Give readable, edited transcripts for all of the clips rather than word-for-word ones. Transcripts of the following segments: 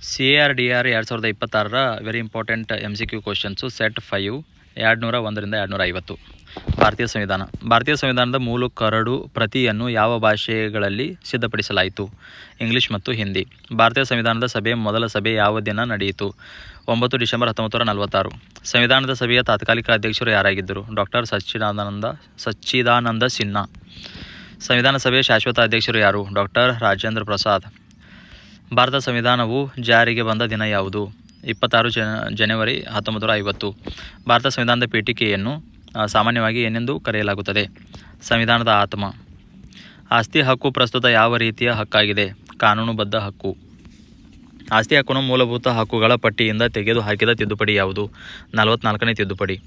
CARDR 2026ರ very important MCQ questions set 5 201ರಿಂದ 250. ಭಾರತೀಯ ಸಂವಿಧಾನದ ಮೂಲ ಕರಡು ಪ್ರತಿಯನ್ನು ಯಾವ ಭಾಷೆಗಳಲ್ಲಿ ಸಿದ್ಧಪಡಿಸಲಾಯಿತು? ಇಂಗ್ಲಿಷ್ ಮತ್ತು ಹಿಂದಿ. ಭಾರತೀಯ ಸಂವಿಧಾನದ ಸಭೆಯ ಮೊದಲ ಸಭೆ ಯಾವ ದಿನ ನಡೆಯಿತು? 9 ಡಿಸೆಂಬರ್ 1946. ಸಂವಿಧಾನದ ಸಭೆಯ ತಾತ್ಕಾಲಿಕ ಅಧ್ಯಕ್ಷರು ಯಾರಾಗಿದ್ದರು? ಡಾಕ್ಟರ್ ಸಚ್ಚಿದಾನಂದ ಸಿನ್ಹಾ. ಸಂವಿಧಾನ ಸಭೆಯ ಶಾಶ್ವತ ಅಧ್ಯಕ್ಷರು ಯಾರು? ಡಾಕ್ಟರ್ ರಾಜೇಂದ್ರ ಪ್ರಸಾದ್. ಭಾರತ ಸಂವಿಧಾನವು ಜಾರಿಗೆ ಬಂದ ದಿನ ಯಾವುದು? 26 ಜನವರಿ 1950. ಭಾರತ ಸಂವಿಧಾನದ ಪೀಠಿಕೆಯನ್ನು ಸಾಮಾನ್ಯವಾಗಿ ಏನೆಂದು ಕರೆಯಲಾಗುತ್ತದೆ? ಸಂವಿಧಾನದ ಆತ್ಮ. ಆಸ್ತಿ ಹಕ್ಕು ಪ್ರಸ್ತುತ ಯಾವ ರೀತಿಯ ಹಕ್ಕಾಗಿದೆ? ಕಾನೂನುಬದ್ಧ ಹಕ್ಕು. ಆಸ್ತಿ ಹಕ್ಕನ್ನು ಮೂಲಭೂತ ಹಕ್ಕುಗಳ ಪಟ್ಟಿಯಿಂದ ತೆಗೆದುಹಾಕಿದ ತಿದ್ದುಪಡಿ ಯಾವುದು? 44ನೇ ತಿದ್ದುಪಡಿ.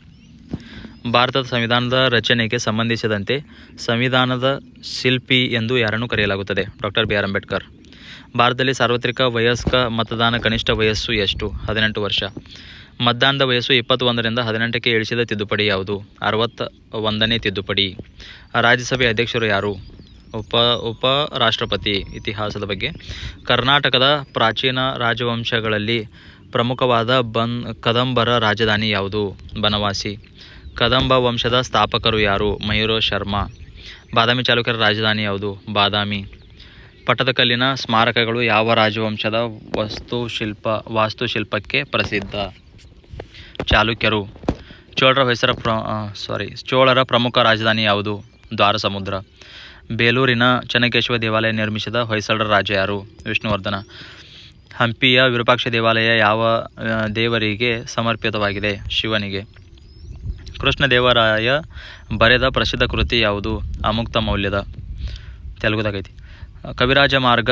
ಭಾರತದ ಸಂವಿಧಾನದ ರಚನೆಗೆ ಸಂಬಂಧಿಸಿದಂತೆ ಸಂವಿಧಾನದ ಶಿಲ್ಪಿ ಎಂದು ಯಾರನ್ನು ಕರೆಯಲಾಗುತ್ತದೆ? Doctor BR Ambedkar. ಭಾರತದಲ್ಲಿ ಸಾರ್ವತ್ರಿಕ ವಯಸ್ಕ ಮತದಾನ ಕನಿಷ್ಠ ವಯಸ್ಸು ಎಷ್ಟು? 18 ವರ್ಷ. ಮತದಾನದ ವಯಸ್ಸು 21ರಿಂದ 18ಕ್ಕೆ ಇಳಿಸಿದ ತಿದ್ದುಪಡಿ ಯಾವುದು? 61ನೇ ತಿದ್ದುಪಡಿ. ರಾಜ್ಯಸಭೆ ಅಧ್ಯಕ್ಷರು ಯಾರು? ಉಪರಾಷ್ಟ್ರಪತಿ. ಇತಿಹಾಸದ ಬಗ್ಗೆ. ಕರ್ನಾಟಕದ ಪ್ರಾಚೀನ ರಾಜವಂಶಗಳಲ್ಲಿ ಪ್ರಮುಖವಾದ ಕದಂಬರ ರಾಜಧಾನಿ ಯಾವುದು? ಬನವಾಸಿ. ಕದಂಬ ವಂಶದ ಸ್ಥಾಪಕರು ಯಾರು? ಮಯೂರ ಶರ್ಮಾ. ಬಾದಾಮಿ ಚಾಲುಕ್ಯರ ರಾಜಧಾನಿ ಯಾವುದು? ಬಾದಾಮಿ. ಪಟ್ಟದಕಲ್ಲಿನ ಸ್ಮಾರಕಗಳು ಯಾವ ರಾಜವಂಶದ ವಾಸ್ತುಶಿಲ್ಪಕ್ಕೆ ಪ್ರಸಿದ್ಧ? ಚಾಲುಕ್ಯರು. ಚೋಳರ ಪ್ರಮುಖ ರಾಜಧಾನಿ ಯಾವುದು? ದ್ವಾರಸಮುದ್ರ. ಬೇಲೂರಿನ ಚೆನ್ನಕೇಶವ ದೇವಾಲಯ ನಿರ್ಮಿಸಿದ ಹೊಯ್ಸಳರ ರಾಜ ಯಾರು? ವಿಷ್ಣುವರ್ಧನ. ಹಂಪಿಯ ವಿರೂಪಾಕ್ಷ ದೇವಾಲಯ ಯಾವ ದೇವರಿಗೆ ಸಮರ್ಪಿತವಾಗಿದೆ? ಶಿವನಿಗೆ. ಕೃಷ್ಣದೇವರಾಯ ಬರೆದ ಪ್ರಸಿದ್ಧ ಕೃತಿ ಯಾವುದು? ಅಮುಕ್ತ ಮೌಲ್ಯದ. ತೆಲುಗುದಾಗೈತಿ. ಕವಿರಾಜ ಮಾರ್ಗ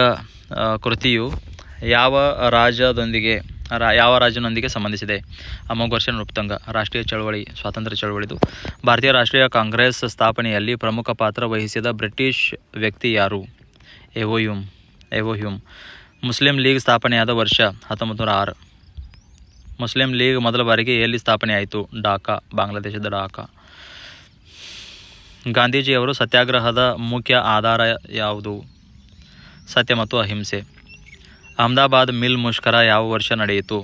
ಕೃತಿಯು ಯಾವ ರಾಜನೊಂದಿಗೆ ಸಂಬಂಧಿಸಿದೆ? ಅಮೋಘವರ್ಷ ನೃಪತುಂಗ. ರಾಷ್ಟ್ರೀಯ ಚಳವಳಿ, ಸ್ವಾತಂತ್ರ್ಯ ಚಳವಳಿದು. ಭಾರತೀಯ ರಾಷ್ಟ್ರೀಯ ಕಾಂಗ್ರೆಸ್ ಸ್ಥಾಪನೆಯಲ್ಲಿ ಪ್ರಮುಖ ಪಾತ್ರ ವಹಿಸಿದ ಬ್ರಿಟಿಷ್ ವ್ಯಕ್ತಿ ಯಾರು? ಎವೋ ಹ್ಯೂಮ್. ಮುಸ್ಲಿಂ ಲೀಗ್ ಸ್ಥಾಪನೆಯಾದ ವರ್ಷ? 1906. ಮುಸ್ಲಿಂ ಲೀಗ್ ಮೊದಲ ಬಾರಿಗೆ ಎಲ್ಲಿ ಸ್ಥಾಪನೆಯಾಯಿತು? ಢಾಕಾ, ಬಾಂಗ್ಲಾದೇಶದ ಢಾಕಾ. ಗಾಂಧೀಜಿಯವರು ಸತ್ಯಾಗ್ರಹದ ಮುಖ್ಯ ಆಧಾರ ಯಾವುದು? ಸತ್ಯ ಮತ್ತು ಅಹಿಂಸೆ. ಅಹಮದಾಬಾದ್ ಮಿಲ್ ಮುಷ್ಕರ ಯಾವ ವರ್ಷ ನಡೆಯಿತು?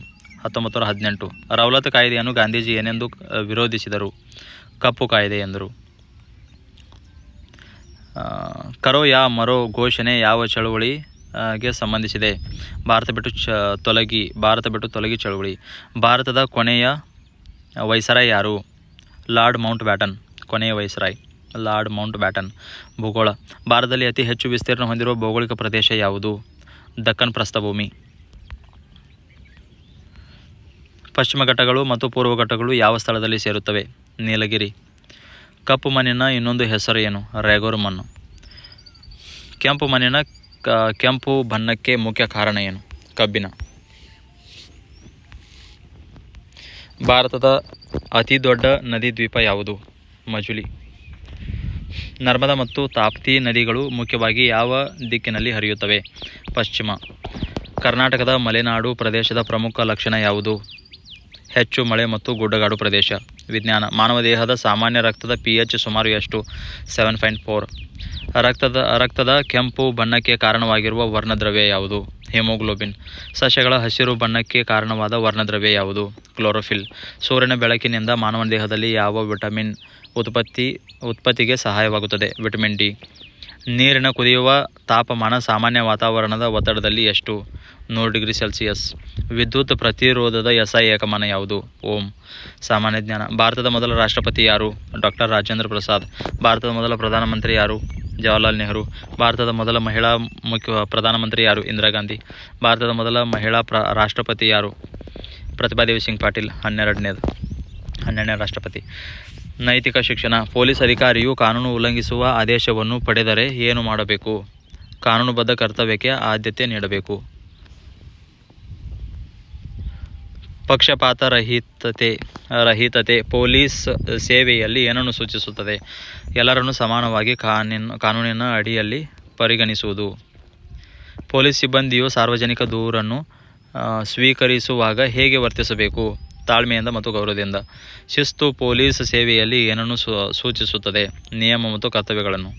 1918. ರೌಲತ್ ಕಾಯ್ದೆಯನ್ನು ಗಾಂಧೀಜಿ ಏನೆಂದು ವಿರೋಧಿಸಿದರು? ಕಪ್ಪು ಕಾಯ್ದೆ ಎಂದರು. ಕರೋ ಯಾ ಮರೋ ಘೋಷಣೆ ಯಾವ ಚಳವಳಿಗೆ ಸಂಬಂಧಿಸಿದೆ? ಭಾರತ ಬಿಟ್ಟು ತೊಲಗಿ ಚಳವಳಿ. ಭಾರತದ ಕೊನೆಯ ವೈಸರಾಯ್ ಯಾರು? Lord Mount baton. ಕೊನೆಯ ವೈಸರಾಯ್ ಲಾರ್ಡ್ ಮೌಂಟ್ ಬ್ಯಾಟನ್. ಭೂಗೋಳ. ಭಾರತದಲ್ಲಿ ಅತಿ ಹೆಚ್ಚು ವಿಸ್ತೀರ್ಣ ಹೊಂದಿರುವ ಭೌಗೋಳಿಕ ಪ್ರದೇಶ ಯಾವುದು? ದಕ್ಕನ್ ಪ್ರಸ್ಥಭೂಮಿ. ಪಶ್ಚಿಮ ಘಟ್ಟಗಳು ಮತ್ತು ಪೂರ್ವ ಘಟ್ಟಗಳು ಯಾವ ಸ್ಥಳದಲ್ಲಿ ಸೇರುತ್ತವೆ? ನೀಲಗಿರಿ. ಕಪ್ಪು ಮಣ್ಣಿನ ಇನ್ನೊಂದು ಹೆಸರು ಏನು? ರೇಗೂರು ಮಣ್ಣು. ಕೆಂಪು ಮಣ್ಣಿನ ಕೆಂಪು ಬಣ್ಣಕ್ಕೆ ಮುಖ್ಯ ಕಾರಣ ಏನು? ಕಬ್ಬಿಣ. ಭಾರತದ ಅತಿ ದೊಡ್ಡ ನದಿ ದ್ವೀಪ ಯಾವುದು? ಮಜುಲಿ. ನರ್ಮದಾ ಮತ್ತು ತಾಪ್ತಿ ನದಿಗಳು ಮುಖ್ಯವಾಗಿ ಯಾವ ದಿಕ್ಕಿನಲ್ಲಿ ಹರಿಯುತ್ತವೆ? ಪಶ್ಚಿಮ. ಕರ್ನಾಟಕದ ಮಲೆನಾಡು ಪ್ರದೇಶದ ಪ್ರಮುಖ ಲಕ್ಷಣ ಯಾವುದು? ಹೆಚ್ಚು ಮಳೆ ಮತ್ತು ಗುಡ್ಡಗಾಡು ಪ್ರದೇಶ. ವಿಜ್ಞಾನ. ಮಾನವ ದೇಹದ ಸಾಮಾನ್ಯ ರಕ್ತದ pH ಸುಮಾರು ಎಷ್ಟು? 7.4. ರಕ್ತದ ಕೆಂಪು ಬಣ್ಣಕ್ಕೆ ಕಾರಣವಾಗಿರುವ ವರ್ಣದ್ರವ್ಯ ಯಾವುದು? ಹಿಮೋಗ್ಲೋಬಿನ್. ಸಸ್ಯಗಳ ಹಸಿರು ಬಣ್ಣಕ್ಕೆ ಕಾರಣವಾದ ವರ್ಣದ್ರವ್ಯ ಯಾವುದು? ಕ್ಲೋರೋಫಿಲ್. ಸೂರ್ಯನ ಬೆಳಕಿನಿಂದ ಮಾನವನ ದೇಹದಲ್ಲಿ ಯಾವ ವಿಟಮಿನ್ ಉತ್ಪತ್ತಿಗೆ ಸಹಾಯವಾಗುತ್ತದೆ? Vitamin D. ನೀರಿನ ಕುದಿಯುವ ತಾಪಮಾನ ಸಾಮಾನ್ಯ ವಾತಾವರಣದ ಒತ್ತಡದಲ್ಲಿ ಎಷ್ಟು? 100 ಡಿಗ್ರಿ ಸೆಲ್ಸಿಯಸ್. ವಿದ್ಯುತ್ ಪ್ರತಿರೋಧದ SI ಏಕಮಾನ ಯಾವುದು? ಓಂ. ಸಾಮಾನ್ಯ ಜ್ಞಾನ. ಭಾರತದ ಮೊದಲ ರಾಷ್ಟ್ರಪತಿ ಯಾರು? ಡಾಕ್ಟರ್ ರಾಜೇಂದ್ರ ಪ್ರಸಾದ್. ಭಾರತದ ಮೊದಲ ಪ್ರಧಾನಮಂತ್ರಿ ಯಾರು? ಜವಾಹರ್ಲಾಲ್ ನೆಹರು. ಭಾರತದ ಮೊದಲ ಮಹಿಳಾ ಪ್ರಧಾನಮಂತ್ರಿ ಯಾರು? ಇಂದಿರಾ ಗಾಂಧಿ. ಭಾರತದ ಮೊದಲ ಮಹಿಳಾ ರಾಷ್ಟ್ರಪತಿ ಯಾರು? ಪ್ರತಿಭಾ ದೇವಿ ಸಿಂಗ್ ಪಾಟೀಲ್. 12ನೇ ರಾಷ್ಟ್ರಪತಿ. ನೈತಿಕ ಶಿಕ್ಷಣ. ಪೊಲೀಸ್ ಅಧಿಕಾರಿಯು ಕಾನೂನು ಉಲ್ಲಂಘಿಸುವ ಆದೇಶವನ್ನು ಪಡೆದರೆ ಏನು ಮಾಡಬೇಕು? ಕಾನೂನುಬದ್ಧ ಕರ್ತವ್ಯಕ್ಕೆ ಆದ್ಯತೆ ನೀಡಬೇಕು. ಪಕ್ಷಪಾತ ರಹಿತತೆ ಪೊಲೀಸ್ ಸೇವೆಯಲ್ಲಿ ಏನನ್ನು ಸೂಚಿಸುತ್ತದೆ? ಎಲ್ಲರನ್ನೂ ಸಮಾನವಾಗಿ ಕಾನೂನಿನ ಅಡಿಯಲ್ಲಿ ಪರಿಗಣಿಸುವುದು. ಪೊಲೀಸ್ ಸಿಬ್ಬಂದಿಯು ಸಾರ್ವಜನಿಕ ದೂರನ್ನು ಸ್ವೀಕರಿಸುವಾಗ ಹೇಗೆ ವರ್ತಿಸಬೇಕು? ತಾಳ್ಮೆಯಿಂದ ಮತ್ತು ಗೌರವದಿಂದ. ಶಿಸ್ತು ಪೊಲೀಸ್ ಸೇವೆಯಲ್ಲಿ ಏನನ್ನು ಸೂಚಿಸುತ್ತದೆ? ನಿಯಮ ಮತ್ತು ಕರ್ತವ್ಯಗಳನ್ನು.